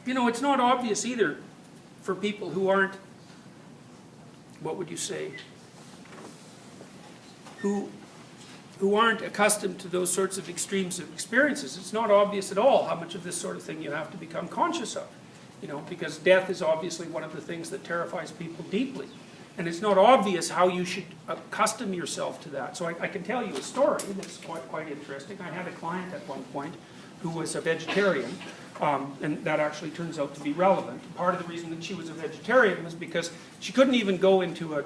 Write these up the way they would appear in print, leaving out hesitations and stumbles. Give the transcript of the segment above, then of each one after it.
You know, it's not obvious either for people who aren't, what would you say, who aren't accustomed to those sorts of extremes of experiences. It's not obvious at all how much of this sort of thing you have to become conscious of. You know, because death is obviously one of the things that terrifies people deeply. And it's not obvious how you should accustom yourself to that. So I can tell you a story that's quite interesting. I had a client at one point who was a vegetarian, and that actually turns out to be relevant. Part of the reason that she was a vegetarian was because she couldn't even go into a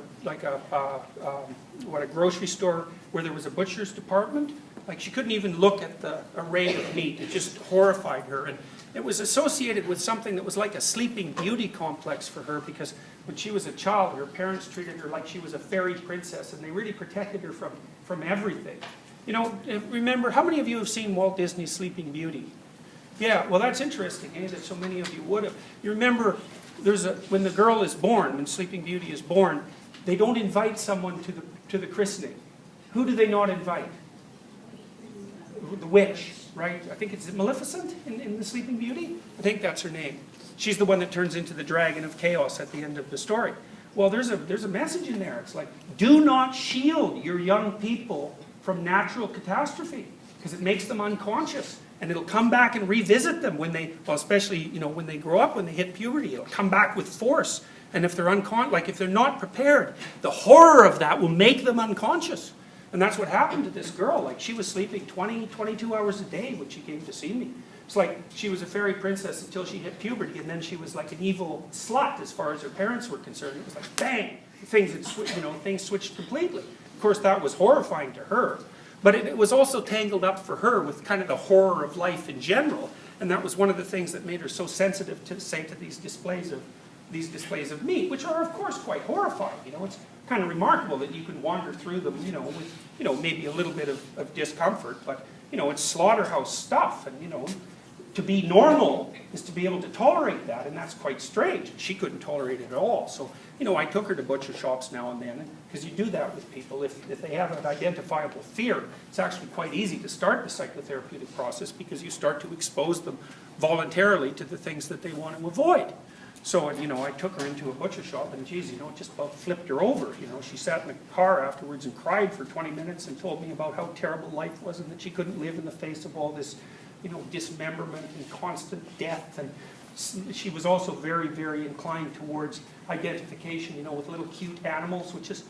grocery store where there was a butcher's department. Like, she couldn't even look at the array of meat. It just horrified her. And it was associated with something that was like a sleeping beauty complex for her, because when she was a child, her parents treated her like she was a fairy princess, and they really protected her from everything. You know, remember, how many of you have seen Walt Disney's Sleeping Beauty? Yeah, well, that's interesting, eh, that so many of you would have. You remember, when the girl is born, when Sleeping Beauty is born, they don't invite someone to the christening. Who do they not invite? The witch, right? I think it's Maleficent in the Sleeping Beauty? I think that's her name. She's the one that turns into the dragon of chaos at the end of the story. Well, there's a message in there. It's like, do not shield your young people from natural catastrophe, because it makes them unconscious. And it'll come back and revisit them when they, well, especially, you know, when they grow up, when they hit puberty, it'll come back with force. And if they're if they're not prepared, the horror of that will make them unconscious. And that's what happened to this girl. Like, she was sleeping 20, 22 hours a day when she came to see me. It's like she was a fairy princess until she hit puberty, and then she was like an evil slut as far as her parents were concerned. It was like, bang, things switched completely. Of course, that was horrifying to her. But it was also tangled up for her with kind of the horror of life in general. And that was one of the things that made her so sensitive to, say, to these displays of meat, which are, of course, quite horrifying. You know, it's kind of remarkable that you can wander through them, you know, with, you know, maybe a little bit of discomfort, but, you know, it's slaughterhouse stuff, and, you know, to be normal is to be able to tolerate that, and that's quite strange. She couldn't tolerate it at all. So, you know, I took her to butcher shops now and then, because you do that with people. If they have an identifiable fear, it's actually quite easy to start the psychotherapeutic process, because you start to expose them voluntarily to the things that they want to avoid. So, you know, I took her into a butcher shop, and geez, you know, it just about flipped her over. You know, she sat in the car afterwards and cried for 20 minutes and told me about how terrible life was, and that she couldn't live in the face of all this, you know, dismemberment and constant death. And she was also very, very inclined towards identification, you know, with little cute animals, which is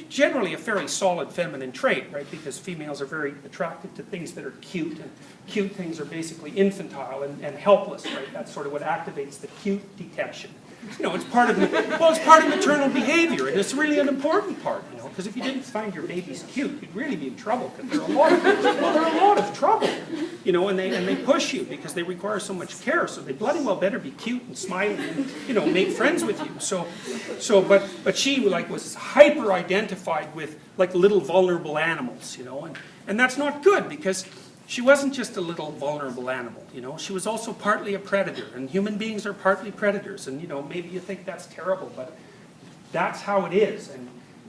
generally a fairly solid feminine trait, right? Because females are very attracted to things that are cute, and cute things are basically infantile and helpless, right? That's sort of what activates the cute detection. You know, it's part of maternal behavior, and it's really an important part, you know, because if you didn't find your babies cute, you'd really be in trouble, because they're a lot of trouble, you know, and they push you because they require so much care, so they bloody well better be cute and smiling and, you know, make friends with you. But she, like, was hyper identified with, like, little vulnerable animals, you know, and that's not good, because she wasn't just a little vulnerable animal, you know. She was also partly a predator, and human beings are partly predators. And, you know, maybe you think that's terrible, but that's how it is. And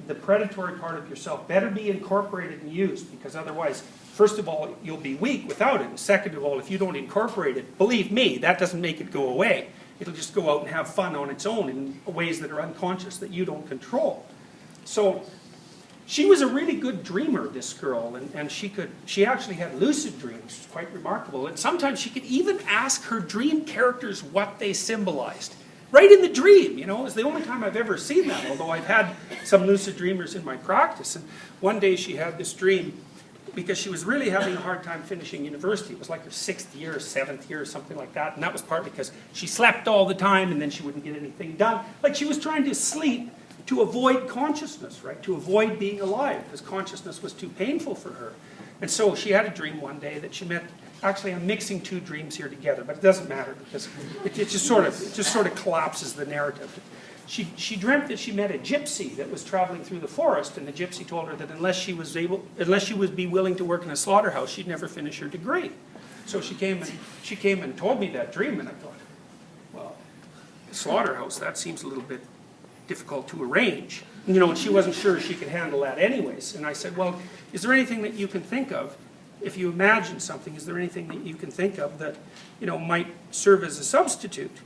the predatory part of yourself better be incorporated and used, because otherwise, first of all, you'll be weak without it. And second of all, if you don't incorporate it, believe me, that doesn't make it go away. It'll just go out and have fun on its own in ways that are unconscious that you don't control. So she was a really good dreamer, this girl, and she actually had lucid dreams, which is quite remarkable. And sometimes she could even ask her dream characters what they symbolized. Right in the dream, you know. It's the only time I've ever seen that, although I've had some lucid dreamers in my practice. And one day she had this dream because she was really having a hard time finishing university. It was like her 6th year, 7th year, or something like that. And that was partly because she slept all the time, and then she wouldn't get anything done. Like, she was trying to sleep to avoid consciousness, right? To avoid being alive, because consciousness was too painful for her. And so she had a dream one day that she met. Actually, I'm mixing two dreams here together, but it doesn't matter, because it just sort of collapses the narrative. She dreamt that she met a gypsy that was traveling through the forest, and the gypsy told her that unless she would be willing to work in a slaughterhouse, she'd never finish her degree. So she came and told me that dream, and I thought, well, slaughterhouse, that seems a little bit difficult to arrange. You know, and she wasn't sure she could handle that anyways. And I said, well, is there anything that you can think of if you imagine something, is there anything that you can think of that, might serve as a substitute?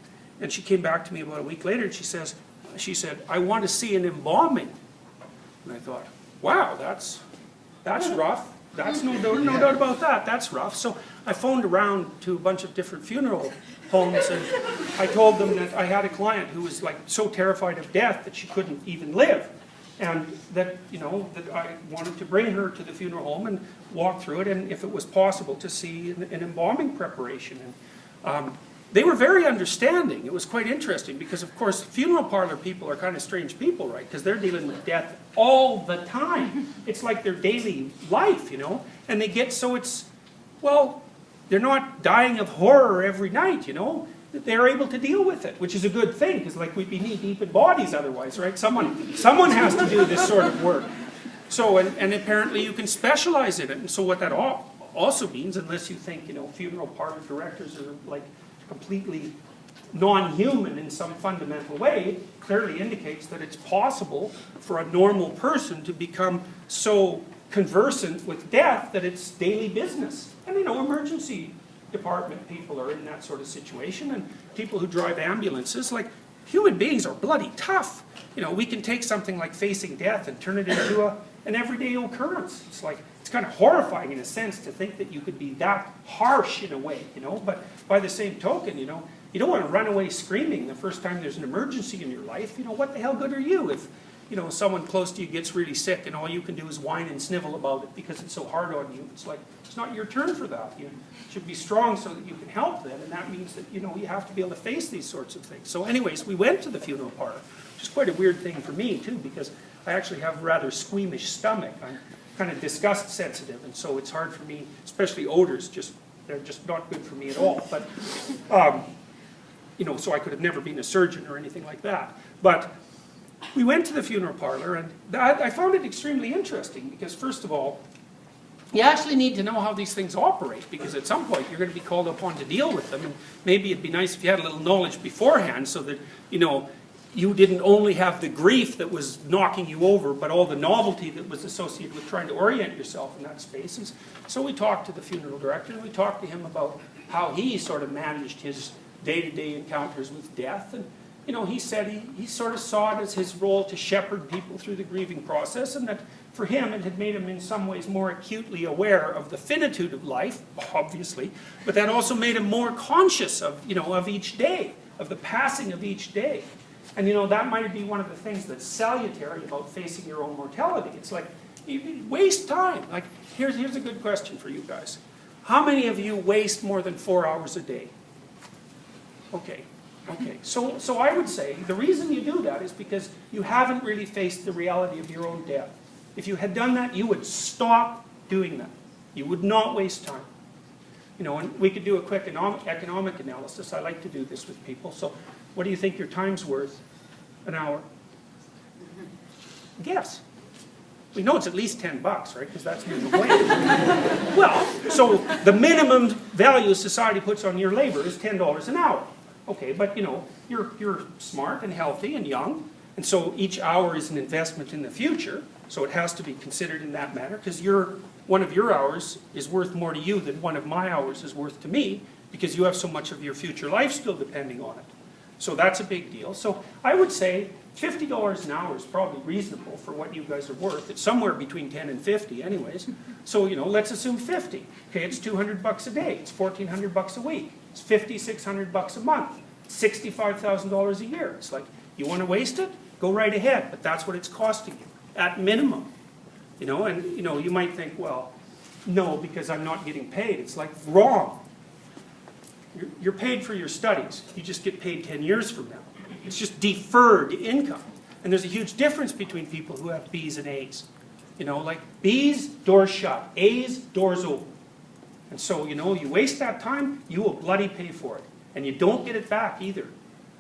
And she came back to me about a week later and she said, I want to see an embalming. And I thought, wow, that's rough. That's no doubt about that. That's rough. So I phoned around to a bunch of different funeral homes and I told them that I had a client who was like so terrified of death that she couldn't even live. And that, that I wanted to bring her to the funeral home and walk through it, and if it was possible to see an embalming preparation. And they were very understanding. It was quite interesting because, of course, funeral parlor people are kind of strange people, right? Because they're dealing with death all the time. It's like their daily life, and they get so they're not dying of horror every night, They're able to deal with it, which is a good thing, because like we'd be knee deep in bodies otherwise, right? Someone has to do this sort of work. So, and apparently you can specialize in it. And so what that also means, unless you think, funeral parlor directors are like completely non-human in some fundamental way, clearly indicates that it's possible for a normal person to become so conversant with death that it's daily business. And emergency department people are in that sort of situation, and people who drive ambulances, like, human beings are bloody tough. We can take something like facing death and turn it into an everyday occurrence. It's kind of horrifying in a sense to think that you could be that harsh in a way, but by the same token, you don't want to run away screaming the first time there's an emergency in your life. What the hell good are you if someone close to you gets really sick and all you can do is whine and snivel about it because it's so hard on you. It's like, it's not your turn for that. You should be strong so that you can help them, and that means that, you have to be able to face these sorts of things. So anyways, we went to the funeral parlor, which is quite a weird thing for me too, because I actually have a rather squeamish stomach. I'm kind of disgust sensitive, and so it's hard for me, especially odors, they're just not good for me at all. But, so I could have never been a surgeon or anything like that. But we went to the funeral parlor, and I found it extremely interesting because, first of all, you actually need to know how these things operate, because at some point you're going to be called upon to deal with them, and maybe it'd be nice if you had a little knowledge beforehand so that, you didn't only have the grief that was knocking you over, but all the novelty that was associated with trying to orient yourself in that space. And so we talked to the funeral director, and we talked to him about how he sort of managed his day-to-day encounters with death. And he said he sort of saw it as his role to shepherd people through the grieving process, and that for him it had made him in some ways more acutely aware of the finitude of life, obviously, but that also made him more conscious of, of each day, of the passing of each day. And that might be one of the things that's salutary about facing your own mortality. It's like, you waste time. Like, here's a good question for you guys. How many of you waste more than 4 hours a day? Okay. So I would say the reason you do that is because you haven't really faced the reality of your own death. If you had done that, you would stop doing that. You would not waste time. And we could do a quick economic analysis. I like to do this with people. So what do you think your time's worth an hour? Guess. We know it's at least $10, right? Because that's minimum wage. Well, so the minimum value society puts on your labor is $10 an hour. Okay, but you're smart and healthy and young, and so each hour is an investment in the future, so it has to be considered in that manner, because one of your hours is worth more to you than one of my hours is worth to me, because you have so much of your future life still depending on it. So that's a big deal. So I would say $50 an hour is probably reasonable for what you guys are worth. It's somewhere between 10 and 50 anyways. So, let's assume 50. Okay, it's $200 a day. It's $1,400 a week. It's $5,600 a month. It's $65,000 a year. It's like, you want to waste it? Go right ahead. But that's what it's costing you, at minimum. And you might think, well, no, because I'm not getting paid. It's like, wrong. You're paid for your studies. You just get paid 10 years from now. It's just deferred income. And there's a huge difference between people who have B's and A's. Like B's, doors shut. A's, doors open. And so, you waste that time, you will bloody pay for it. And you don't get it back either.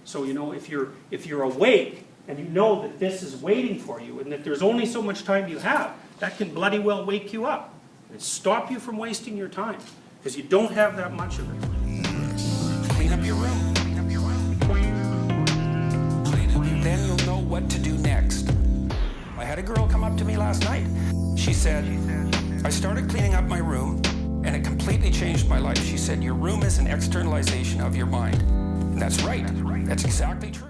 So, if you're awake and you know that this is waiting for you and that there's only so much time you have, that can bloody well wake you up and stop you from wasting your time, because you don't have that much of it. Clean up your room. Then you'll know what to do next. I had a girl come up to me last night. She said, I started cleaning up my room, changed my life. She said, your room is an externalization of your mind. And that's right. That's exactly true.